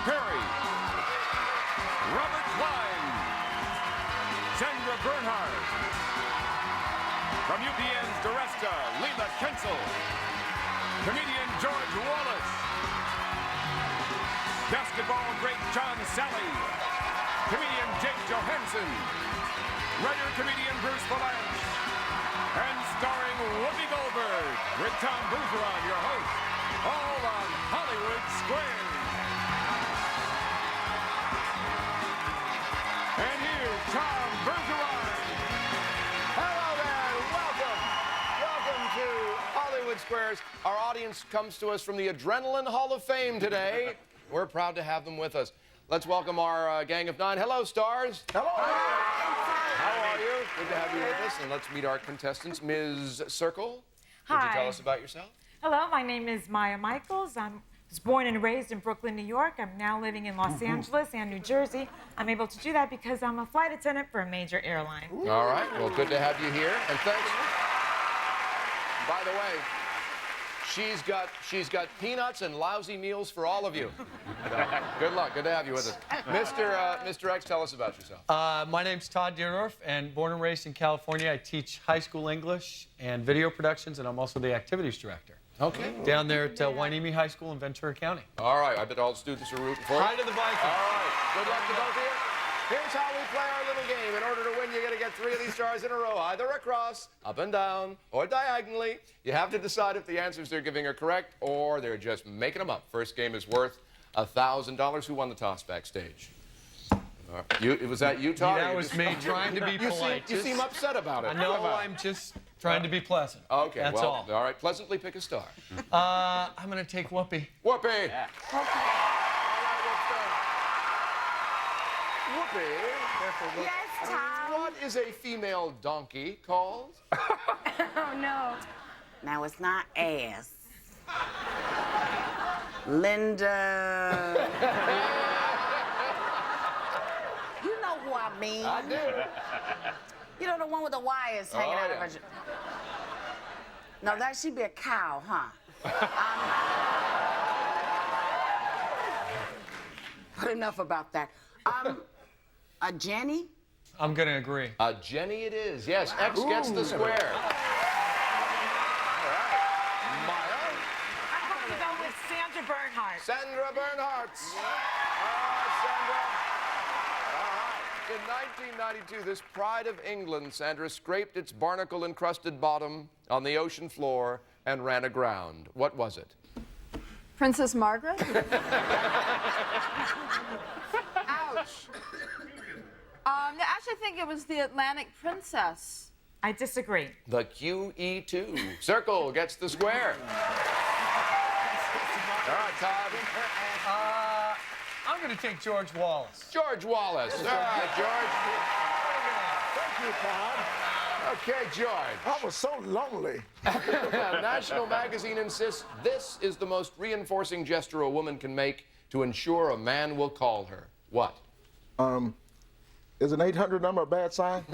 Perry. Robert Klein. Sandra Bernhard. From UPN's Doresta, Leila Kenzel. Comedian George Wallace. Basketball great Salley. Comedian Johannsen. Writer-comedian Bruce Vilanch. And starring Whoopi Goldberg with Tom Bergeron, your host, all on Hollywood Squares. And here's Tom Bergeron. Hello there, welcome to Hollywood Squares. Our audience comes to us from the Adrenaline Hall of Fame today. We're proud to have them with us. Let's welcome our gang of 9. Hello, stars. Hello. How are you? Good to have you with us. And let's meet our contestants. Ms. Circle, Hi. would you tell us about yourself? Hello, my name is Maya Michaels. I was born and raised in Brooklyn, New York. I'm now living in Los Angeles and New Jersey. I'm able to do that because I'm a flight attendant for a major airline. All right. Well, good to have you here. And thanks. By the way, she's got peanuts and lousy meals for all of you. Good luck. Good to have you with us. Mr. X, tell us about yourself. My name's Todd Deerdorf, and born and raised in California. I teach high school English and video productions, and I'm also the activities director. Okay. Down there at Wainimi High School in Ventura County. All right. I bet all the students are rooting for you. Hi to the Vikings. All right. Good luck to both of you. Here's how we play our little game. In order to win, you got to get 3 of these stars in a row, either across, up and down, or diagonally. You have to decide if the answers they're giving are correct or they're just making them up. First game is worth $1,000. Who won the toss backstage? Was that you, Todd? That was me trying to be polite. You seem upset about it. No, I'm just trying to be pleasant. Okay, That's well, all. All right, pleasantly pick a star. I'm going to take Whoopi. Whoopi! Yeah. Whoopi. Yes, Tom. What is a female donkey called? Oh, no. Now, it's not ass. Linda. You know who I mean. I do. You know, the one with the wires hanging out of her. No, that should be a cow, huh? But enough about that. A Jenny? I'm going to agree. Jenny it is. Yes, X gets the square. All right. Maya? I'm going to go with Sandra Bernhard. Sandra Bernhard. Sandra. All right. In 1992, this pride of England, Sandra, scraped its barnacle-encrusted bottom on the ocean floor and ran aground. What was it? Princess Margaret? Ouch. Actually, I think it was the Atlantic Princess. I disagree. The QE2. Circle gets the square. All right, Todd. I'm going to take George Wallace. George Wallace. All right, George. Thank you, Todd. Okay, George. I was so lonely. National Magazine insists this is the most reinforcing gesture a woman can make to ensure a man will call her. What? Is an 800 number a bad sign?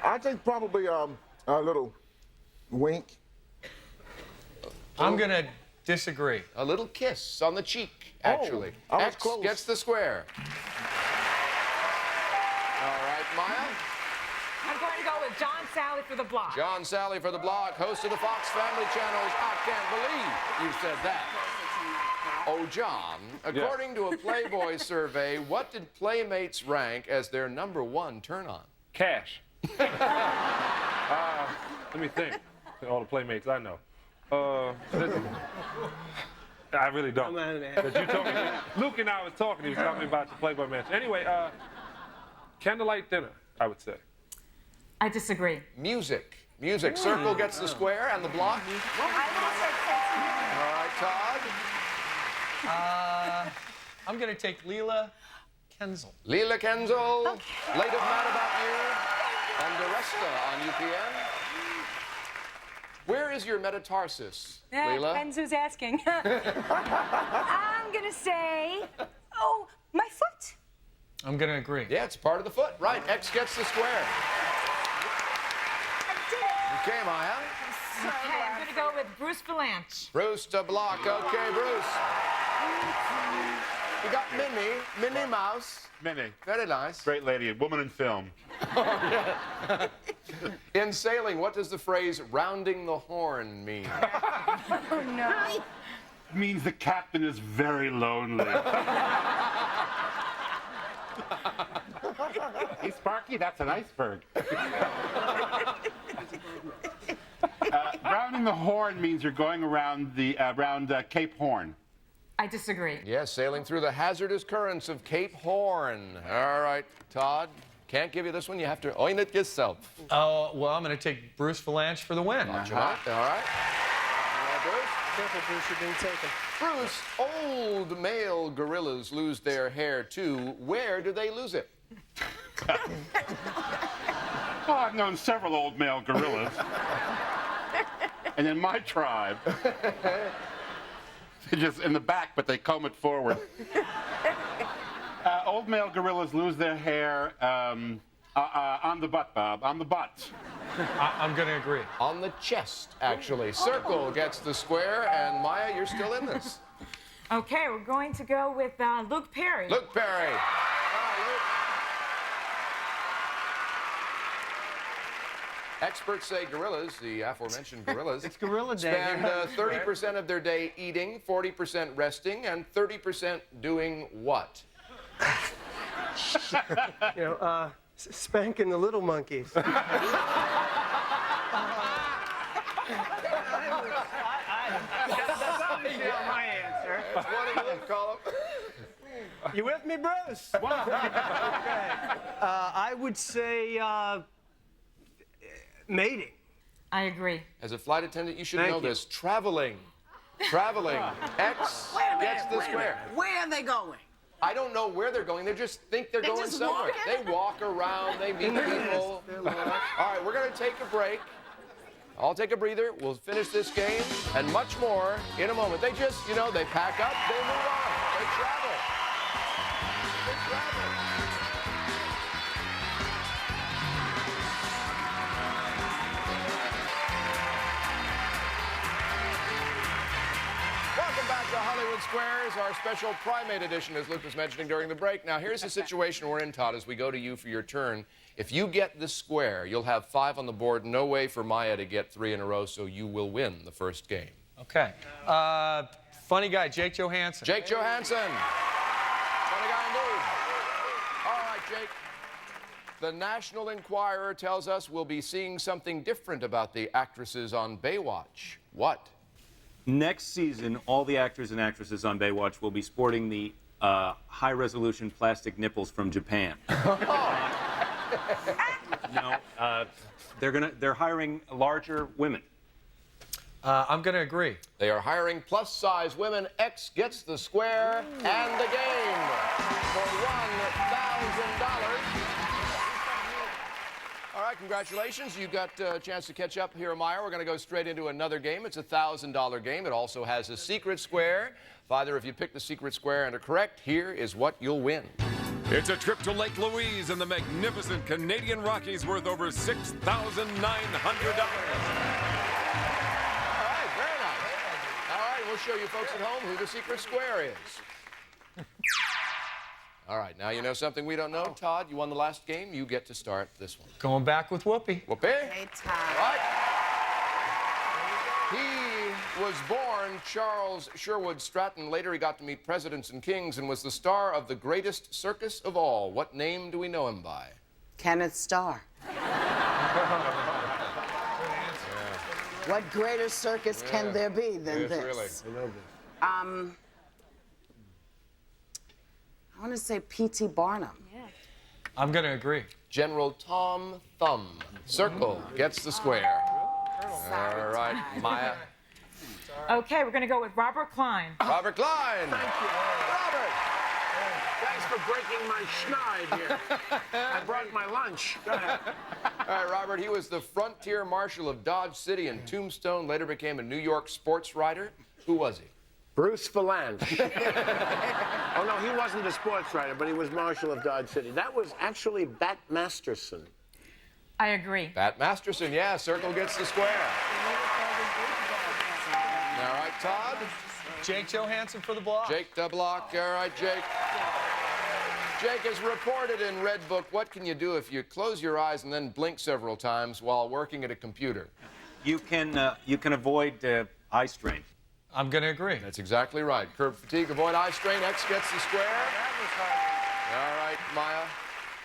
I think probably a little wink. I'm going to disagree. A little kiss on the cheek, actually. I was X close. gets the square. All right, Maya? I'm going to go with Salley for the block. Salley for the block, host of the Fox Family Channel's I Can't Believe You Said That. Oh, John, according to a Playboy survey, what did Playmates rank as their #1 turn-on? Cash. Let me think. All the Playmates I know. I really don't. But you told me. Luke and I was talking. He was telling me about the Playboy Mansion. Anyway, candlelight dinner, I would say. I disagree. Music. Circle gets the square and the block. All right, Todd. I'm going to take Leila Kenzel. Leila Kenzel. Okay. Late of Mad About You. And Doresta on UPN. Where is your metatarsus, Leila? Depends who's asking. I'm gonna say, oh, my foot. I'm going to agree. Yeah, it's part of the foot. Right, X gets the square. I did it. Okay, Maya. Okay, I'm going to go with Bruce Vilanch. Bruce to block. Okay, Bruce. You got Minnie Mouse. Minnie. Very nice. Great lady, a woman in film. In sailing, what does the phrase rounding the horn mean? Oh, no. It means the captain is very lonely. Hey, Sparky, that's an iceberg. Rounding the horn means you're going around Cape Horn. I disagree. Yes, sailing through the hazardous currents of Cape Horn. All right, Todd. Can't give you this one. You have to own it yourself. Oh, well, I'm going to take Bruce Vilanch for the win. All right. All right, Bruce. Careful, Bruce, you're being taken. Bruce, old male gorillas lose their hair too. Where do they lose it? Well, I've known several old male gorillas. And in my tribe, they're just in the back, but they comb it forward. Old male gorillas lose their hair on the butt, Bob, on the butt. I'm going to agree. On the chest, actually. Circle gets the square, and Maya, you're still in this. Okay, we're going to go with Luke Perry. Luke Perry. All right, Luke. Experts say gorillas, the aforementioned gorillas, It's gorilla day. spend 30% of their day eating, 40% resting, and 30% doing what? Spanking the little monkeys. That's obviously not my answer. That's one of them, call them. You with me, Bruce? Okay. I would say mating. I agree. As a flight attendant, you should Thank know you. this. Traveling. X gets the square. Where are they going? I don't know where they're going. They just think they're going just somewhere. walking? They walk around. They meet people. All right, we're going to take a break. I'll take a breather. We'll finish this game and much more in a moment. They just, they pack up. They move on. They travel. They travel. Welcome back to Hollywood Squares, our special Primate Edition, as Luke was mentioning during the break. Now, here's the situation we're in, Todd, as we go to you for your turn. If you get the square, you'll have 5 on the board. No way for Maya to get 3 in a row, so you will win the first game. Okay. Funny guy, Jake Johannsen. Jake Johannsen. Funny guy indeed. All right, Jake. The National Enquirer tells us we'll be seeing something different about the actresses on Baywatch. What? Next season, all the actors and actresses on Baywatch will be sporting the high-resolution plastic nipples from Japan. No, they're hiring larger women. I'm going to agree. They are hiring plus-size women. X gets the square and the game for $1,000. All right, congratulations. You got a chance to catch up here, Meyer. We're going to go straight into another game. It's a $1,000 game. It also has a secret square. Father, if you pick the secret square and are correct, here is what you'll win. It's a trip to Lake Louise and the magnificent Canadian Rockies worth over $6,900. We'll show you folks at home who the secret square is. All right, now you know something we don't know. Todd, you won the last game. You get to start this one. Going back with Whoopi. Whoopi. Hey, Todd. All right. He was born Charles Sherwood Stratton. Later, he got to meet presidents and kings and was the star of the greatest circus of all. What name do we know him by? Kenneth Starr. What greater circus can there be than this? Really. I want to say P.T. Barnum. Yeah. I'm going to agree. General Tom Thumb. Circle gets the square. All right, Maya. Okay, we're going to go with Robert Klein. Robert Klein. Thank you. Robert. Thanks for breaking my schneid here. I brought my lunch. Go ahead. All right, Robert, he was the frontier marshal of Dodge City and Tombstone, later became a New York sports writer. Who was he? Bruce Vilanch. Oh, no, he wasn't a sports writer, but he was marshal of Dodge City. That was actually Bat Masterson. I agree. Pat Masterson, yeah, circle gets the square. All right, Todd. Jake Johannsen for the block. Jake the block. All right, Jake. Jake is reported in Red Book. What can you do if you close your eyes and then blink several times while working at a computer? You can avoid eye strain. I'm going to agree. That's exactly right. Curb fatigue, avoid eye strain. X gets the square. All right, Maya.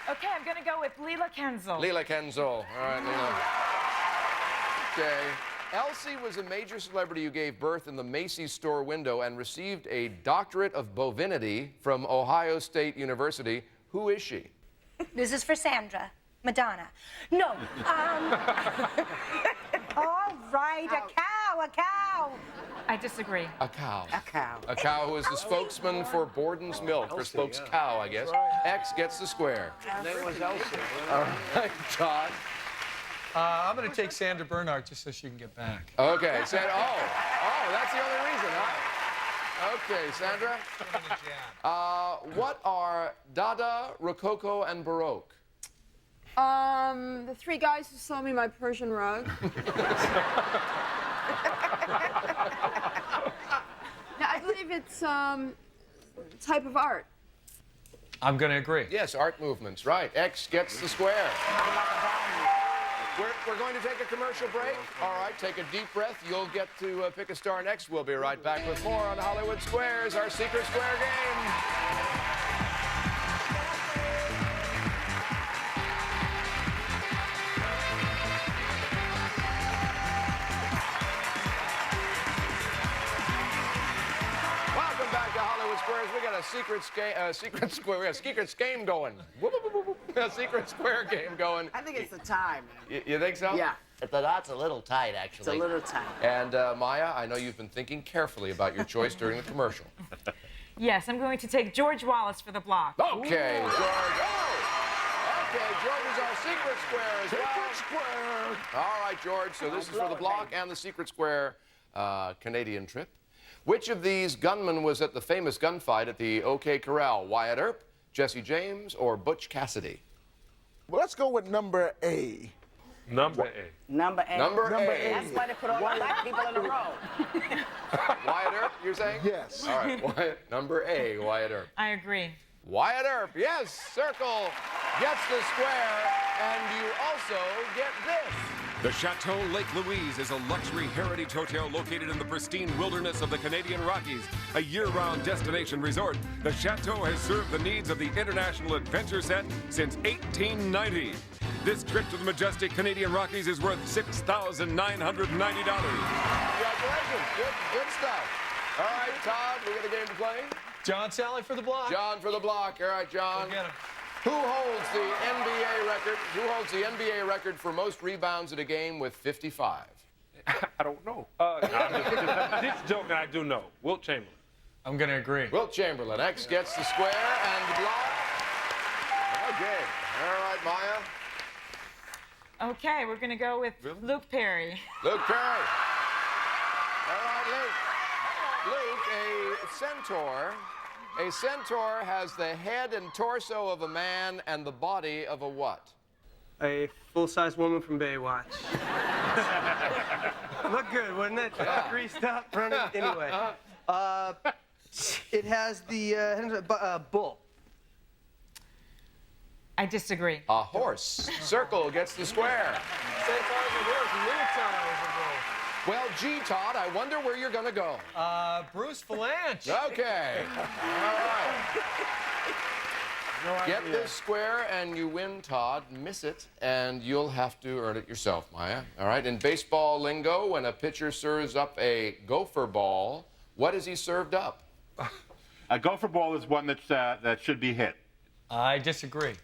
Okay, I'm going to go with Leila Kenzel. Leila Kenzel. All right, Leila. Okay. Elsie was a major celebrity who gave birth in the Macy's store window and received a doctorate of bovinity from Ohio State University. Who is she? This is for Sandra. Madonna. No. All right, a cow. I disagree. A cow. A cow. A cow who is the spokesman for Borden's Milk, or spokes cow, I guess. X gets the square. Her name was Elsie. All right, Todd. I'm going to take Sandra Bernhard just so she can get back. Okay, Sandra. Oh, that's the only reason, huh? Okay, Sandra. What are Dada, Rococo, and Baroque? The three guys who sold me my Persian rug. Now, I believe it's type of art. I'm going to agree. Yes, art movements, right. X gets the square. We're going to take a commercial break. All right, take a deep breath. You'll get to pick a star next. We'll be right back with more on Hollywood Squares, our secret square game. Welcome back to Hollywood Squares. We got a secret game going. A secret square game going. I think it's the time. You think so? Yeah. That's a little tight, actually. It's a little tight. And Maya, I know you've been thinking carefully about your choice during the commercial. Yes, I'm going to take George Wallace for the block. Okay, George. Oh! Okay, George is our secret square as well. Secret square. All right, George. So this is for the block and the secret square Canadian trip. Which of these gunmen was at the famous gunfight at the OK Corral? Wyatt Earp, Jesse James, or Butch Cassidy? Well, let's go with number A. Number A. Number A. Number A. That's why they put all the black people in a row. Wyatt Earp, you're saying? Yes. All right, Wyatt, number A, Wyatt Earp. I agree. Wyatt Earp, yes, circle gets the square, and you also get this. The Chateau Lake Louise is a luxury heritage hotel located in the pristine wilderness of the Canadian Rockies, a year-round destination resort. The Chateau has served the needs of the international adventure set since 1890. This trip to the majestic Canadian Rockies is worth $6,990. Congratulations, good stuff. All right, Todd, we got a game to play. John Salley for the block. John for the block. All right, John. Go get him. Who holds the NBA record? Who holds the NBA record for most rebounds at a game with 55? I don't know. Just joking, I do know. Wilt Chamberlain. I'm going to agree. Wilt Chamberlain. X gets the square and the block. Okay. All right, Maya. Okay, we're going to go with Luke Perry. Luke Perry. All right, Luke. Luke, a centaur. A centaur has the head and torso of a man and the body of a what? A full-size woman from Baywatch. Look good, wouldn't it? Yeah. Greased up, running. Anyway, it has the bull. I disagree. A horse. Circle gets the square. Well, gee, Todd, I wonder where you're going to go. Bruce Vilanch. Okay. All right. Get this square and you win, Todd. Miss it, and you'll have to earn it yourself, Maya. All right? In baseball lingo, when a pitcher serves up a gopher ball, what is he served up? A gopher ball is one that should be hit. I disagree.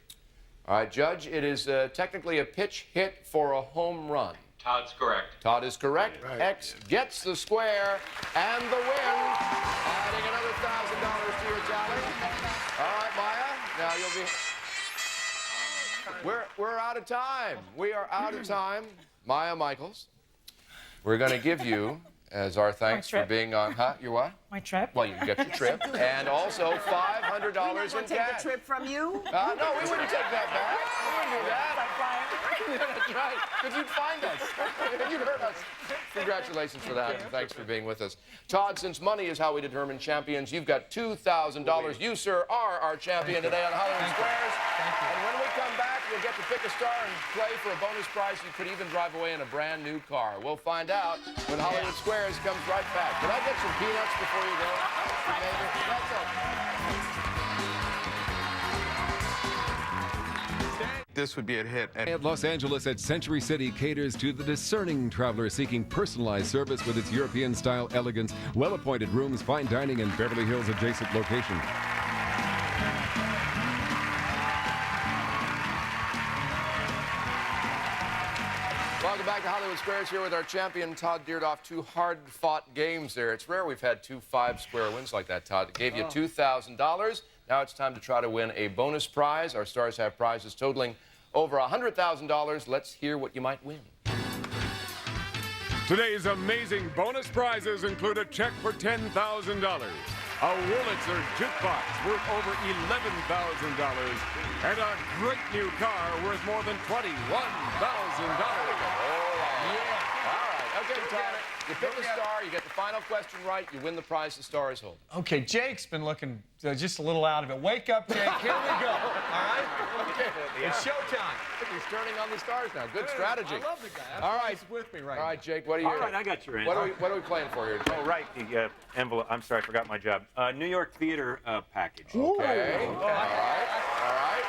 All right, Judge, it is technically a pitch hit for a home run. Todd's correct. Todd is correct. Right. X gets the square and the win, adding another $1,000 to your tally. All right, Maya. Now you'll be. We're out of time. We are out of time. Maya Michaels, we're going to give you as our thanks for being on. Huh? Your what? My trip. Well, you get your trip, and also $500 in We're not cash. gonna take the trip from you. No, we wouldn't take that back. We wouldn't do that. That's right. Because you'd find us. You'd hurt us. Congratulations for that, and thanks for being with us. Todd, since money is how we determine champions, you've got $2,000. You, sir, are our champion today on Hollywood Squares. And when we come back, you'll get to pick a star and play for a bonus prize. You could even drive away in a brand new car. We'll find out when Hollywood Squares comes right back. Can I get some peanuts before you go? That's okay. This would be a hit. At Los Angeles at Century City caters to the discerning traveler seeking personalized service with its European-style elegance, well-appointed rooms, fine dining, and Beverly Hills adjacent location. Welcome back to Hollywood Squares here with our champion, Todd Deardoff. 2 hard-fought games there. It's rare we've had 2 5-square wins like that, Todd. It gave you $2,000. Now it's time to try to win a bonus prize. Our stars have prizes totaling over $100,000. Let's hear what you might win. Today's amazing bonus prizes include a check for $10,000, a Wurlitzer jukebox worth over $11,000, and a great new car worth more than $21,000. Okay, Todd, you pick a star, you get the final question right, you win the prize the star is holding. Okay, Jake's been looking just a little out of it. Wake up, Jake. Here we go. All right? It's showtime. He's turning on the stars now. Good strategy. I love the guy. That's All why right. he's with me right All right, Jake, what are you? All right, I got your What answer. are we playing for here today? Oh, right, the envelope. I'm sorry, I forgot my job. New York Theater package. Okay. All right.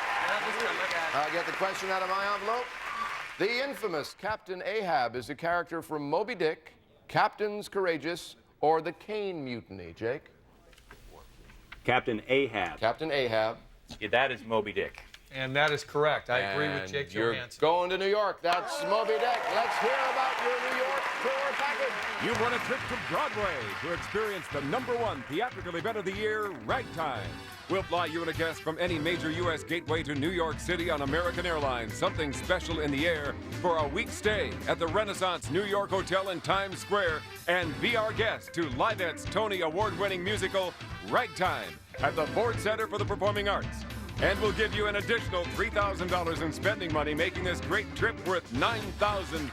I'll get the question out of my envelope. The infamous Captain Ahab is a character from Moby Dick, Captains Courageous, or the Caine Mutiny. Jake? Captain Ahab. Captain Ahab. Yeah, that is Moby Dick. And that is correct. I agree with Jake You're Johannsen. going to New York. That's Moby Dick. Let's hear about your New York tour package. You've won a trip to Broadway to experience the #1 theatrical event of the year, Ragtime. We'll fly you and a guest from any major U.S. gateway to New York City on American Airlines. Something special in the air for a week stay at the Renaissance New York Hotel in Times Square, and be our guest to Livette's Tony Award-winning musical, Ragtime, at the Ford Center for the Performing Arts. And we'll give you an additional $3,000 in spending money, making this great trip worth $9,520.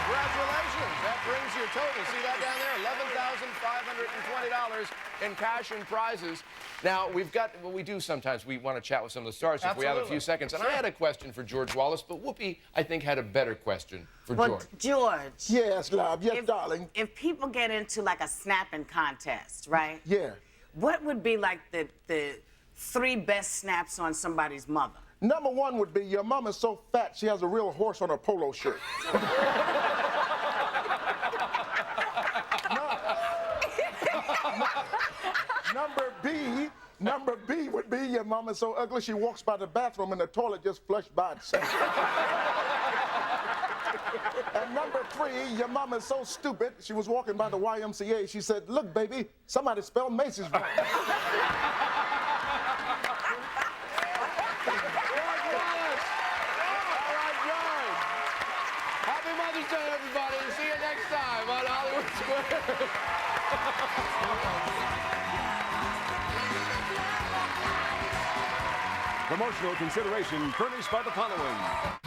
Congratulations. That brings your total. See that down there? $11,520 in cash and prizes. Now, we've got what we do sometimes. We want to chat with some of the stars if we have a few seconds. And I had a question for George Wallace, but Whoopi, I think, had a better question for George. George. Yes, love. Yes, darling. If people get into like a snapping contest, right? Yeah. What would be like the 3 best snaps on somebody's mother? Number 1 would be your mama's so fat she has a real horse on her polo shirt. Number B would be your mama's so ugly she walks by the bathroom and the toilet just flushed by itself. And number 3, your mama's so stupid she was walking by the YMCA. She said, "Look, baby, somebody spelled Macy's wrong." Happy Mother's Day, everybody. See you next time on Hollywood Squares. Promotional consideration furnished by the following.